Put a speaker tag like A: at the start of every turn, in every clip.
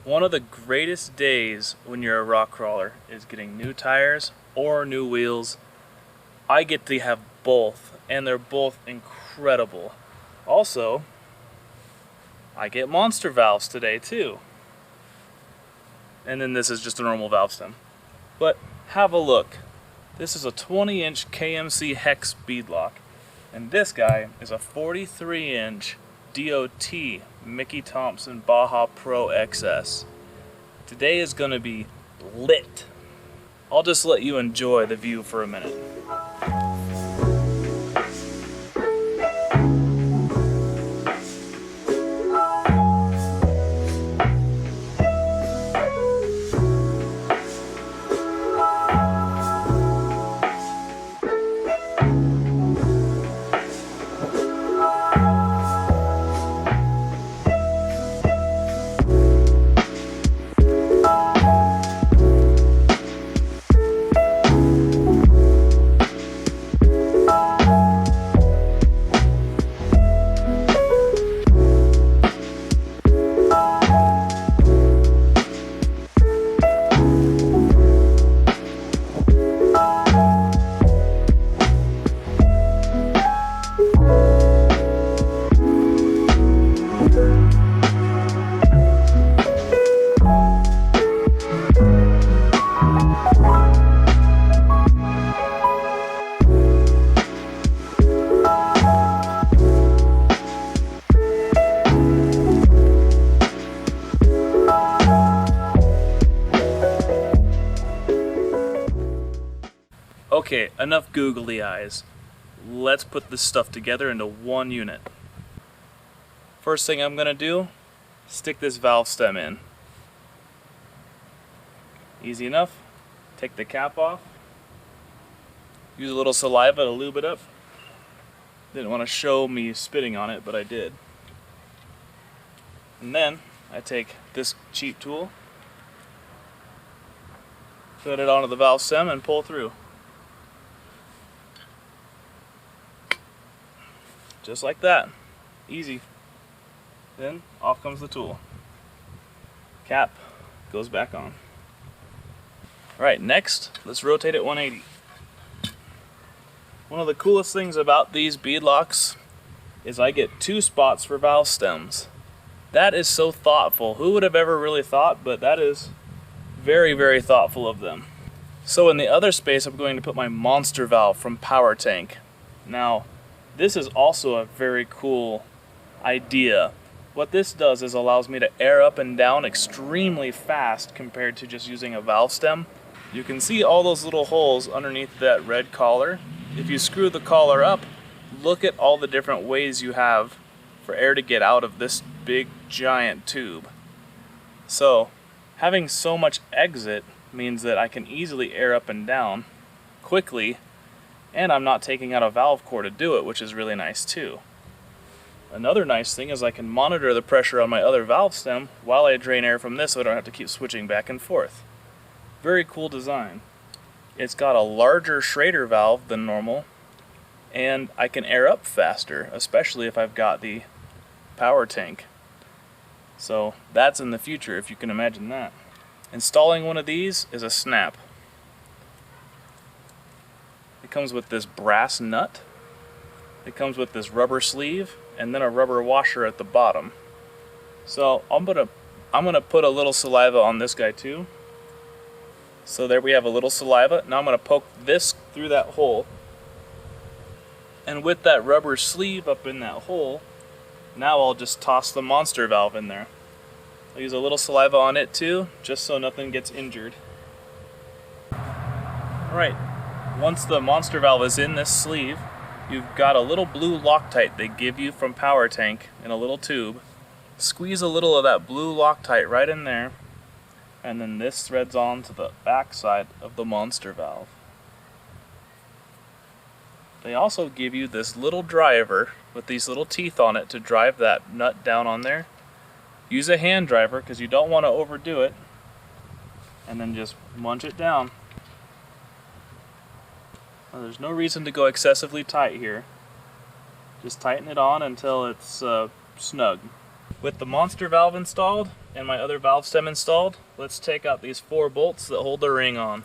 A: One of the greatest days when you're a rock crawler is getting new tires or new wheels. I get to have both, and they're both incredible. Also, I get monster valves today too. And then this is just a normal valve stem. But have a look. This is a 20-inch KMC Hex beadlock. And this guy is a 43-inch DOT Mickey Thompson Baja Pro XS. Today is going to be lit. I'll just let you enjoy the view for a minute. Okay, enough googly eyes. Let's put this stuff together into one unit. First thing I'm gonna do, stick this valve stem in. Easy enough. Take the cap off. Use a little saliva to lube it up. Didn't want to show me spitting on it, but I did. And then I take this cheap tool, put it onto the valve stem and pull through. Just like that. Easy. Then off comes the tool. Cap goes back on. Alright, next let's rotate it 180. One of the coolest things about these beadlocks is I get 2 spots for valve stems. That is so thoughtful. Who would have ever really thought, but that is very, very thoughtful of them. So in the other space I'm going to put my monster valve from Powertank. Now, this is also a very cool idea. What this does is allows me to air up and down extremely fast compared to just using a valve stem. You can see all those little holes underneath that red collar. If you screw the collar up, look at all the different ways you have for air to get out of this big giant tube. So having so much exit means that I can easily air up and down quickly, and I'm not taking out a valve core to do it, which is really nice too. Another nice thing is I can monitor the pressure on my other valve stem while I drain air from this so I don't have to keep switching back and forth. Very cool design. It's got a larger Schrader valve than normal, and I can air up faster, especially if I've got the Powertank. So that's in the future, if you can imagine that. Installing one of these is a snap. It comes with this brass nut, it comes with this rubber sleeve, and then a rubber washer at the bottom. So I'm gonna put a little saliva on this guy too. So there we have a little saliva. Now I'm gonna poke this through that hole, and with that rubber sleeve up in that hole, now I'll just toss the monster valve in there. I'll use a little saliva on it too, just so nothing gets injured. Alright. Once the monster valve is in this sleeve, you've got a little blue Loctite they give you from Powertank in a little tube. Squeeze a little of that blue Loctite right in there, and then this threads on to the back side of the monster valve. They also give you this little driver with these little teeth on it to drive that nut down on there. Use a hand driver because you don't want to overdo it, and then just munch it down. Now, there's no reason to go excessively tight here. Just tighten it on until it's snug. With the monster valve installed and my other valve stem installed, let's take out these 4 bolts that hold the ring on.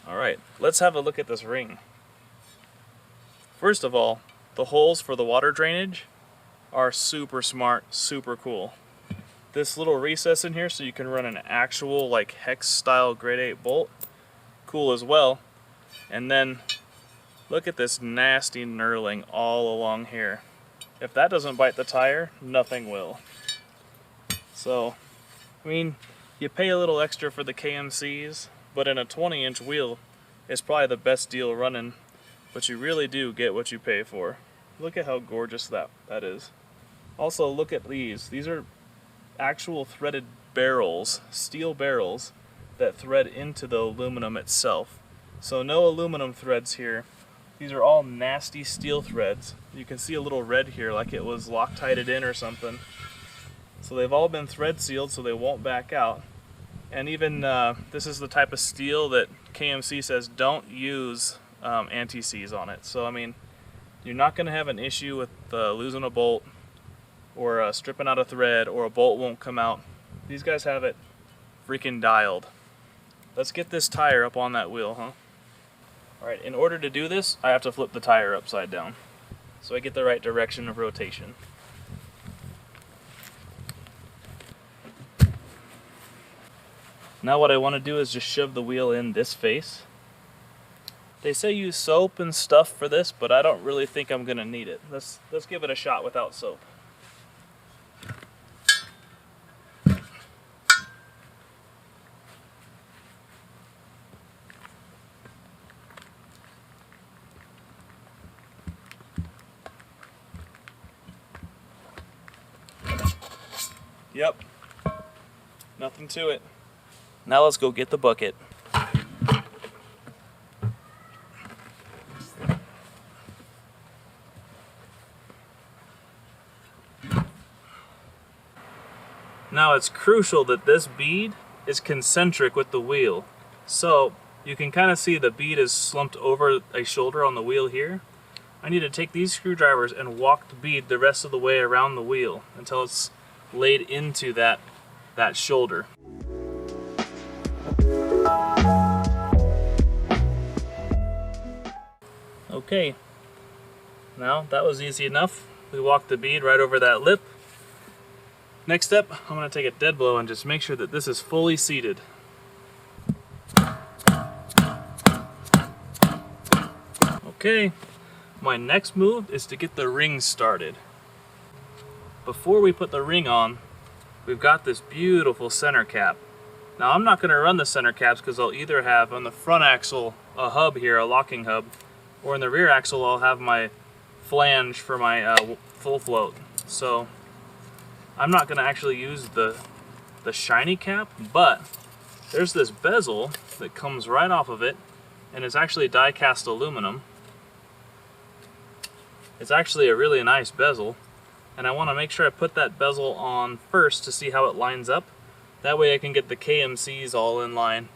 A: Alright, let's have a look at this ring. First of all, the holes for the water drainage are super smart, super cool. This little recess in here so you can run an actual like hex style grade 8 bolt, cool as well. And then look at this nasty knurling all along here. If that doesn't bite the tire, nothing will. So, I mean, you pay a little extra for the KMCs, but in a 20-inch wheel, it's probably the best deal running. But you really do get what you pay for. Look at how gorgeous that is. Also, look at these. These are actual threaded barrels, steel barrels, that thread into the aluminum itself. So no aluminum threads here. These are all nasty steel threads. You can see a little red here like it was Loctited in or something. So they've all been thread sealed so they won't back out. And even this is the type of steel that KMC says don't use anti-seize on it. So I mean, you're not going to have an issue with losing a bolt or stripping out a thread or a bolt won't come out. These guys have it freaking dialed. Let's get this tire up on that wheel, huh? Alright, in order to do this, I have to flip the tire upside down so I get the right direction of rotation. Now what I want to do is just shove the wheel in this face. They say use soap and stuff for this, but I don't really think I'm going to need it. Let's give it a shot without soap. Yep, nothing to it. Now let's go get the bucket. Now it's crucial that this bead is concentric with the wheel. So you can kind of see the bead is slumped over a shoulder on the wheel here. I need to take these screwdrivers and walk the bead the rest of the way around the wheel until it's laid into that shoulder. Okay, now that was easy enough. We walked the bead right over that lip. Next step, I'm going to take a dead blow and just make sure that this is fully seated. Okay, my next move is to get the ring started. Before we put the ring on, we've got this beautiful center cap. Now I'm not going to run the center caps because I'll either have on the front axle a hub here, a locking hub, or in the rear axle I'll have my flange for my full float. So I'm not going to actually use the shiny cap, but there's this bezel that comes right off of it, and it's actually die cast aluminum. It's actually a really nice bezel, and I want to make sure I put that bezel on first to see how it lines up. That way I can get the KMCs all in line.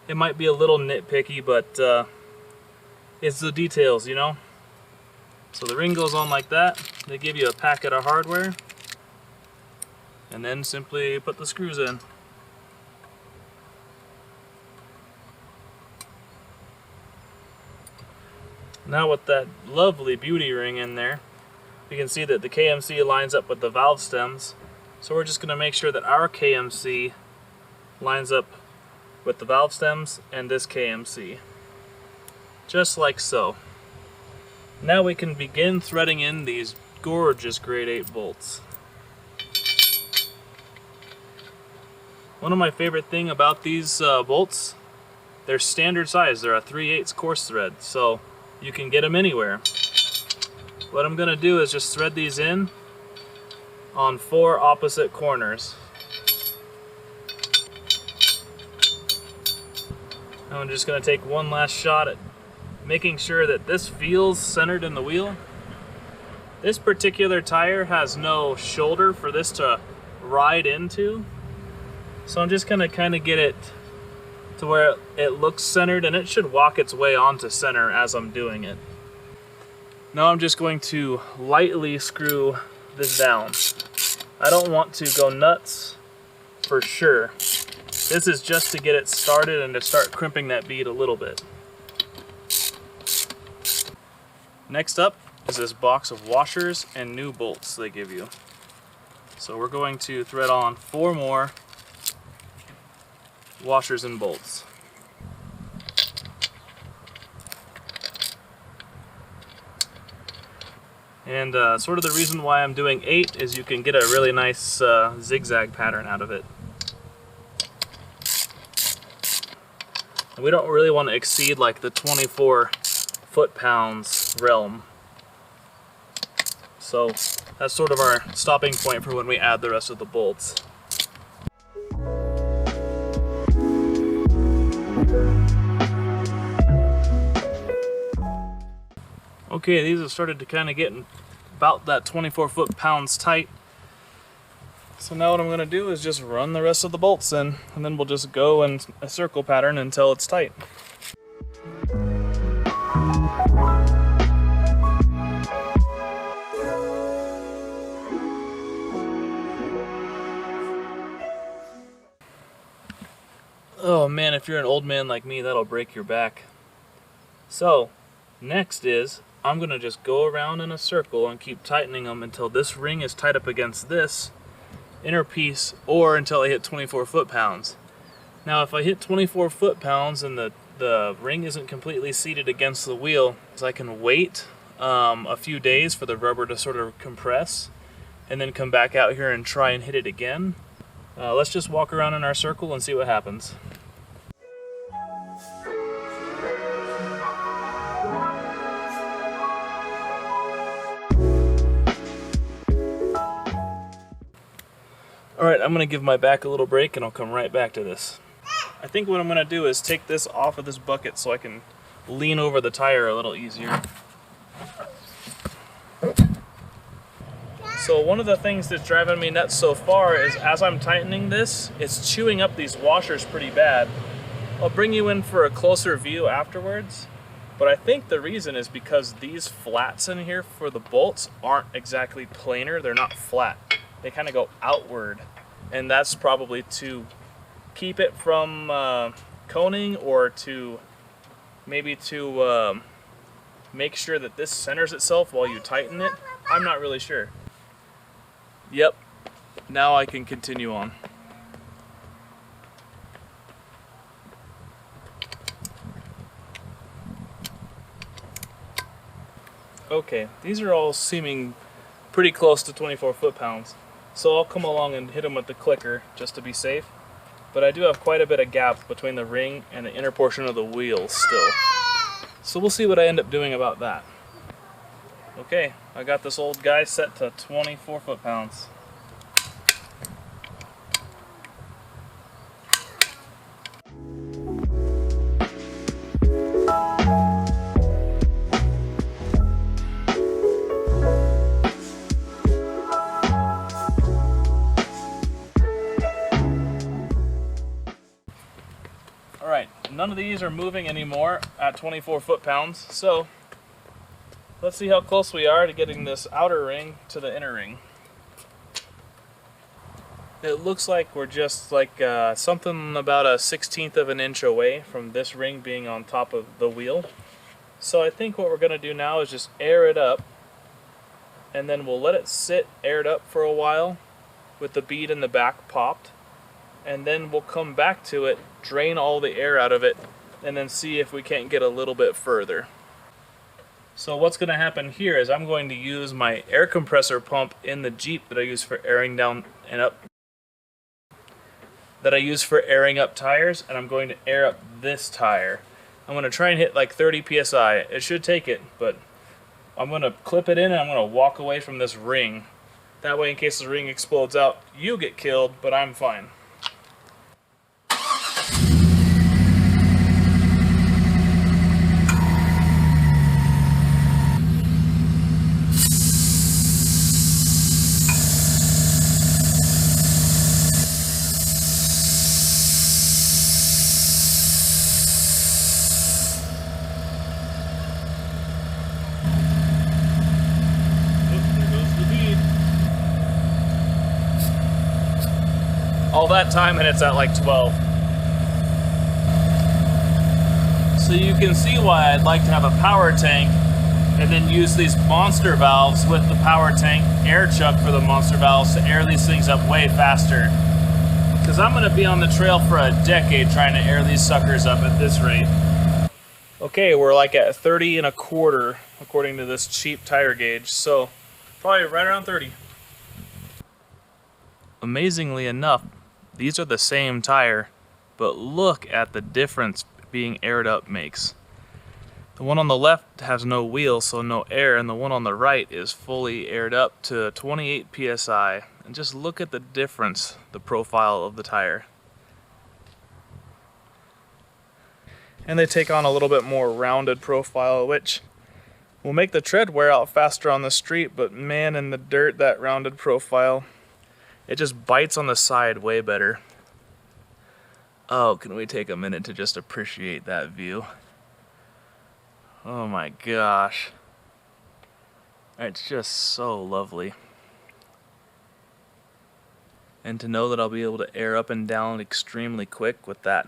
A: It might be a little nitpicky, but it's the details, you know? So the ring goes on like that. They give you a packet of hardware, and then simply put the screws in. Now with that lovely beauty ring in there, we can see that the KMC lines up with the valve stems. So we're just going to make sure that our KMC lines up with the valve stems and this KMC. Just like so. Now we can begin threading in these gorgeous grade 8 bolts. One of my favorite thing about these bolts, they're standard size. They're a 3/8 coarse thread, so you can get them anywhere. What I'm going to do is just thread these in on 4 opposite corners. Now I'm just going to take one last shot at making sure that this feels centered in the wheel. This particular tire has no shoulder for this to ride into, so I'm just going to kind of get it to where it looks centered, and it should walk its way onto center as I'm doing it. Now I'm just going to lightly screw this down. I don't want to go nuts for sure. This is just to get it started and to start crimping that bead a little bit. Next up is this box of washers and new bolts they give you. So we're going to thread on 4 more washers and bolts. And sort of the reason why I'm doing 8 is you can get a really nice zigzag pattern out of it. And we don't really want to exceed like the 24 foot-pounds realm. So that's sort of our stopping point for when we add the rest of the bolts. Okay, these have started to kind of get about that 24 foot-pounds tight. So now what I'm going to do is just run the rest of the bolts in, and then we'll just go in a circle pattern until it's tight. Oh man, if you're an old man like me, that'll break your back. So, next is, I'm going to just go around in a circle and keep tightening them until this ring is tight up against this inner piece, or until I hit 24 foot-pounds. Now if I hit 24 foot-pounds and the ring isn't completely seated against the wheel, I can wait a few days for the rubber to sort of compress and then come back out here and try and hit it again. Let's just walk around in our circle and see what happens. Alright, I'm going to give my back a little break and I'll come right back to this. I think what I'm going to do is take this off of this bucket so I can lean over the tire a little easier. So one of the things that's driving me nuts so far is as I'm tightening this, it's chewing up these washers pretty bad. I'll bring you in for a closer view afterwards, but I think the reason is because these flats in here for the bolts aren't exactly planar, they're not flat. They kind of go outward, and that's probably to keep it from coning, or to maybe to make sure that this centers itself while you tighten it. I'm not really sure. Yep, now I can continue on. Okay, these are all seeming pretty close to 24 foot-pounds. So I'll come along and hit them with the clicker just to be safe. But I do have quite a bit of gap between the ring and the inner portion of the wheel still. So we'll see what I end up doing about that. Okay, I got this old guy set to 24 foot-pounds. Alright, none of these are moving anymore at 24 foot-pounds, so let's see how close we are to getting this outer ring to the inner ring. It looks like we're just like something about a 1/16 of an inch away from this ring being on top of the wheel. So I think what we're going to do now is just air it up, and then we'll let it sit aired up for a while with the bead in the back popped, and then we'll come back to it, drain all the air out of it, and then see if we can't get a little bit further. So what's going to happen here is I'm going to use my air compressor pump in the Jeep that I use for airing down and up, tires, and I'm going to air up this tire. I'm going to try and hit like 30 psi. It should take it, but I'm going to clip it in and I'm going to walk away from this ring. That way, in case the ring explodes out, you get killed, but I'm fine. All that time and it's at like 12. So you can see why I'd like to have a power tank and then use these monster valves with the power tank air chuck for the monster valves to air these things up way faster. Because I'm going to be on the trail for a decade trying to air these suckers up at this rate. Okay, we're like at 30 1/4 according to this cheap tire gauge, so probably right around 30. Amazingly enough, these are the same tire, but look at the difference being aired up makes. The one on the left has no wheel, so no air, and the one on the right is fully aired up to 28 psi. And just look at the difference, the profile of the tire. And they take on a little bit more rounded profile, which will make the tread wear out faster on the street, but man, in the dirt, that rounded profile, it just bites on the side way better. Oh, can we take a minute to just appreciate that view? Oh my gosh. It's just so lovely. And to know that I'll be able to air up and down extremely quick with that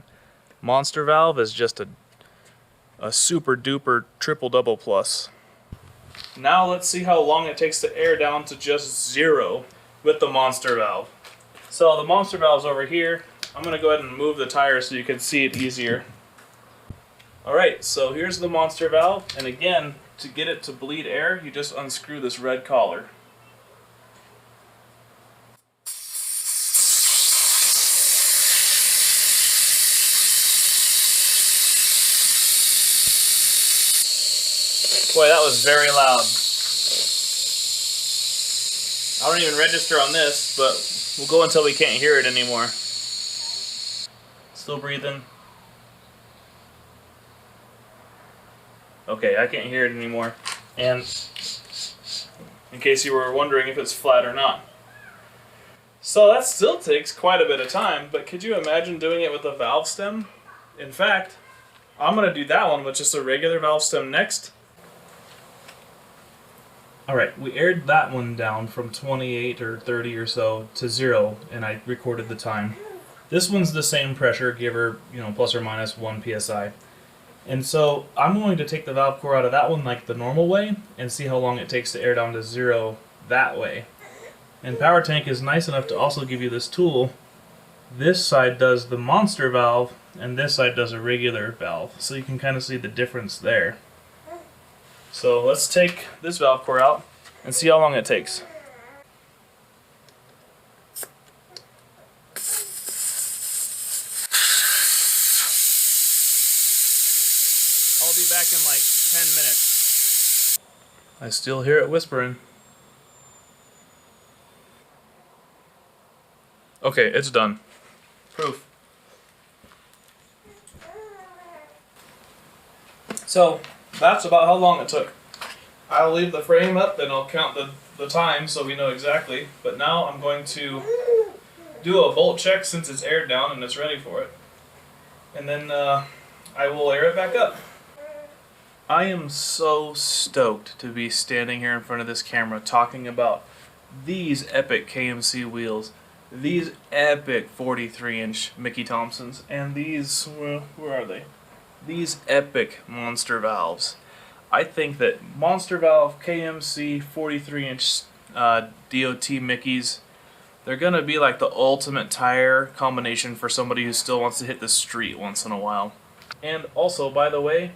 A: monster valve is just a super duper triple double plus. Now let's see how long it takes to air down to just 0 with the monster valve. So the monster valve's over here. I'm going to go ahead and move the tire so you can see it easier. Alright, so here's the monster valve, and again, to get it to bleed air, you just unscrew this red collar. Boy, that was very loud. I don't even register on this, but we'll go until we can't hear it anymore. Still breathing. Okay, I can't hear it anymore. And in case you were wondering if it's flat or not. So that still takes quite a bit of time, but could you imagine doing it with a valve stem? In fact, I'm going to do that one with just a regular valve stem next. Alright, we aired that one down from 28 or 30 or so to 0, and I recorded the time. This one's the same pressure, give her, plus or minus 1 psi. And so I'm going to take the valve core out of that one like the normal way and see how long it takes to air down to 0 that way. And Powertank is nice enough to also give you this tool. This side does the monster valve and this side does a regular valve, so you can kind of see the difference there. So let's take this valve core out and see how long it takes. I'll be back in like 10 minutes. I still hear it whispering. Okay, it's done. Proof. So, that's about how long it took. I'll leave the frame up and I'll count the time so we know exactly. But now I'm going to do a bolt check since it's aired down and it's ready for it. And then I will air it back up. I am so stoked to be standing here in front of this camera talking about these epic KMC wheels, these epic 43-inch Mickey Thompsons, and these, where are they? These epic monster valves. I think that monster valve KMC 43-inch DOT Mickeys, they're going to be like the ultimate tire combination for somebody who still wants to hit the street once in a while. And also, by the way,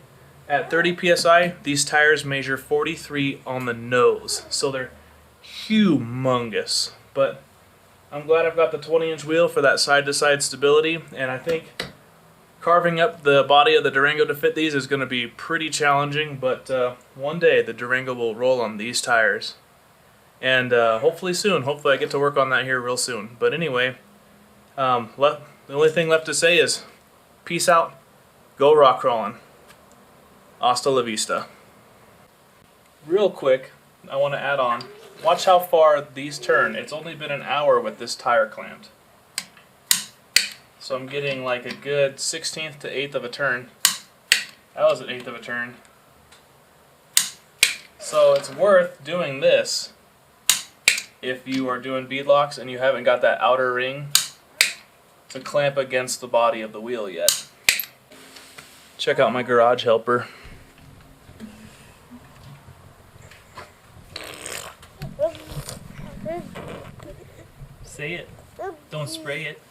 A: at 30 psi, these tires measure 43 on the nose, so they're humongous. But I'm glad I've got the 20-inch wheel for that side-to-side stability, and I think carving up the body of the Durango to fit these is going to be pretty challenging, but one day the Durango will roll on these tires. And hopefully soon. Hopefully I get to work on that here real soon. But anyway, the only thing left to say is peace out, go rock crawling. Hasta la vista. Real quick, I want to add on, watch how far these turn. It's only been an hour with this tire clamped. So I'm getting like a good 1/16 to 1/8 of a turn. That was an 1/8 of a turn. So it's worth doing this if you are doing beadlocks and you haven't got that outer ring to clamp against the body of the wheel yet. Check out my garage helper. Say it. Don't spray it.